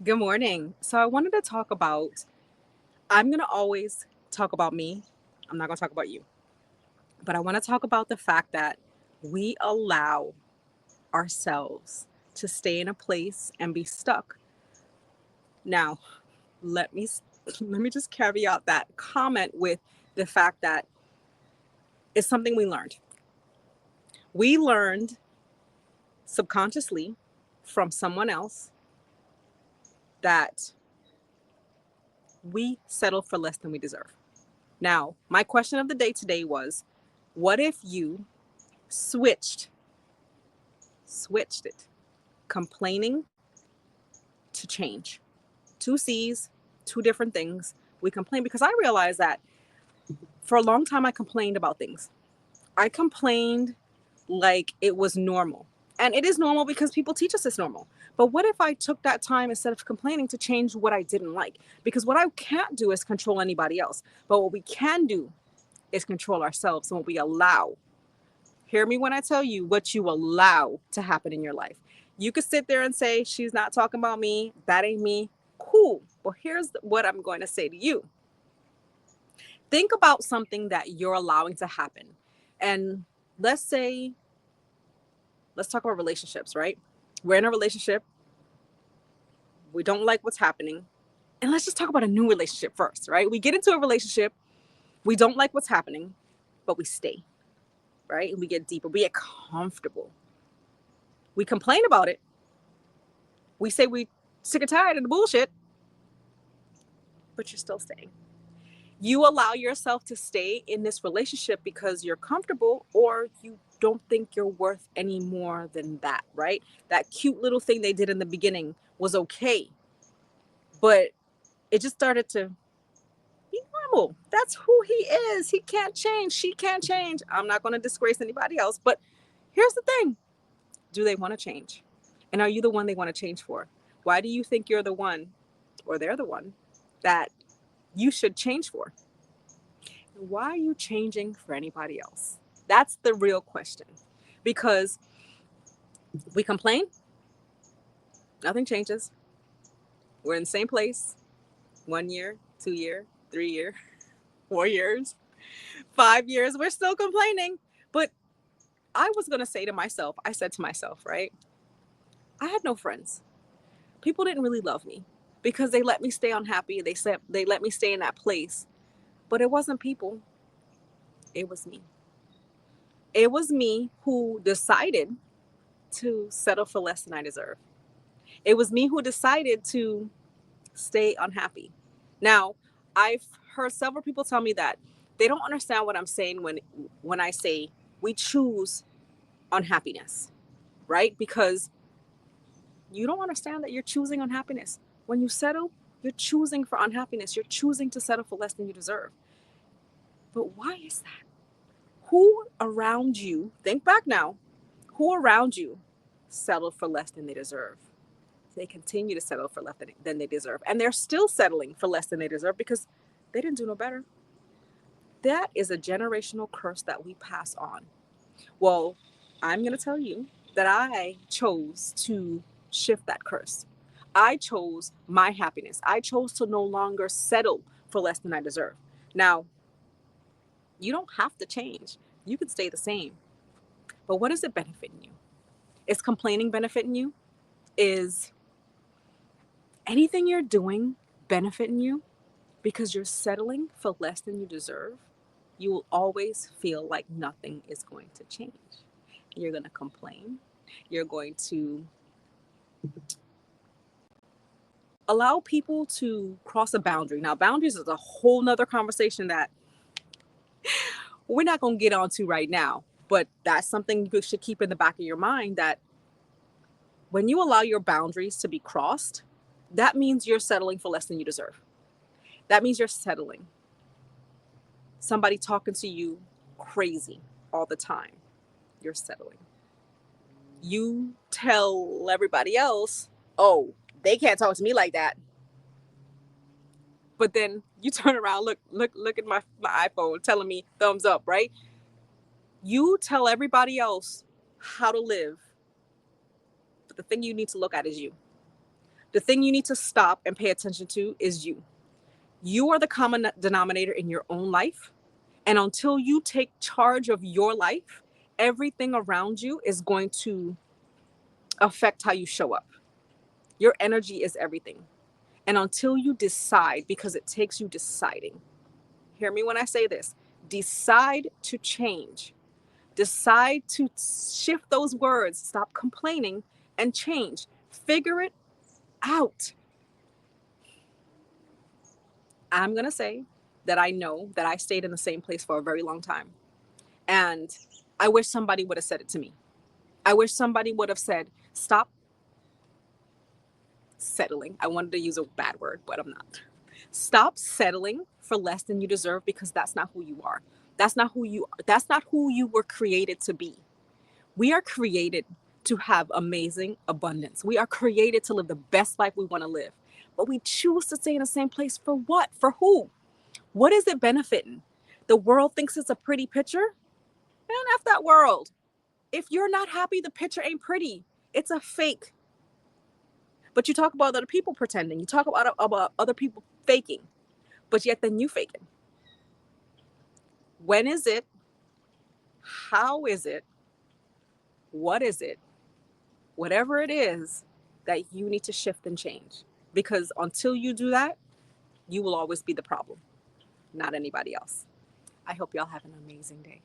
Good morning. So I wanted to talk about, I'm going to always talk about me. I'm not going to talk about you. But I want to talk about the fact that we allow ourselves to stay in a place and be stuck. Now, let me let me just caveat that comment with the fact that it's something we learned. We learned subconsciously from someone else that we settle for less than we deserve. Now, my question of the day today was, what if you switched it, complaining to change? Two C's, two different things. We complain because I realized that for a long time I complained about things. I complained like it was normal. And it is normal because people teach us it's normal. But what if I took that time instead of complaining to change what I didn't like? Because what I can't do is control anybody else. But what we can do is control ourselves and what we allow. Hear me when I tell you what you allow to happen in your life. You could sit there and say, she's not talking about me. That ain't me. Cool. Well, here's what I'm going to say to you. Think about something that you're allowing to happen. And let's say, let's talk about relationships, right? We're in a relationship. We don't like what's happening. And let's just talk about a new relationship first, right? We get into a relationship. We don't like what's happening, but we stay, right? And we get deeper. We get comfortable. We complain about it. We say we sick and tired of the bullshit, but you're still staying. You allow yourself to stay in this relationship because you're comfortable or you don't think you're worth any more than that, right? That cute little thing they did in the beginning was okay, but it just started to be normal. That's who he is. He can't change. She can't change. I'm not going to disgrace anybody else, but here's the thing. Do they want to change? And are you the one they want to change for? Why do you think you're the one or they're the one that you should change for? Why are you changing for anybody else? That's the real question. Because we complain, nothing changes. We're in the same place 1 year, 2 year, 3 year, 4 years, 5 years. We're still complaining. But I was going to say to myself, I said to myself, right? I had no friends. People didn't really love me because they let me stay unhappy. They let me stay in that place. But it wasn't people, it was me. It was me who decided to settle for less than I deserve. It was me who decided to stay unhappy. Now, I've heard several people tell me that they don't understand what I'm saying when I say we choose unhappiness, right? Because you don't understand that you're choosing unhappiness. When you settle, you're choosing for unhappiness. You're choosing to settle for less than you deserve. But why is that? Who around you, think back now, who around you settled for less than they deserve? They continue to settle for less than they deserve. And they're still settling for less than they deserve because they didn't do no better. That is a generational curse that we pass on. Well, I'm going to tell you that I chose to shift that curse. I chose my happiness. I chose to no longer settle for less than I deserve. Now, you don't have to change. You can stay the same. But what is it benefiting you? Is complaining benefiting you? Is anything you're doing benefiting you? Because you're settling for less than you deserve, you will always feel like nothing is going to change. You're going to complain. You're going to allow people to cross a boundary. Now, boundaries is a whole nother conversation that we're not going to get onto right now. But that's something you should keep in the back of your mind that when you allow your boundaries to be crossed, that means you're settling for less than you deserve. That means you're settling. Somebody talking to you crazy all the time, you're settling. You tell everybody else, oh, they can't talk to me like that. But then you turn around, look at my iPhone telling me thumbs up, right? You tell everybody else how to live. But the thing you need to look at is you. The thing you need to stop and pay attention to is you. You are the common denominator in your own life. And until you take charge of your life, everything around you is going to affect how you show up. Your energy is everything. And until you decide, because it takes you deciding, hear me when I say this, decide to change, decide to shift those words, stop complaining and change, figure it out. I'm going to say that I know that I stayed in the same place for a very long time. And I wish somebody would have said it to me. I wish somebody would have said, stop settling. I wanted to use a bad word, but I'm not. Stop settling for less than you deserve, because that's not who you are. That's not who you were created to be. We are created to have amazing abundance. We are created to live the best life we want to live. But we choose to stay in the same place for what? For who? What is it benefiting? The world thinks it's a pretty picture? Man, F that world. If you're not happy, the picture ain't pretty. It's a fake. But you talk about other people pretending. You talk about other people faking. But yet then you faking. When is it? How is it? What is it? Whatever it is that you need to shift and change. Because until you do that, you will always be the problem, not anybody else. I hope y'all have an amazing day.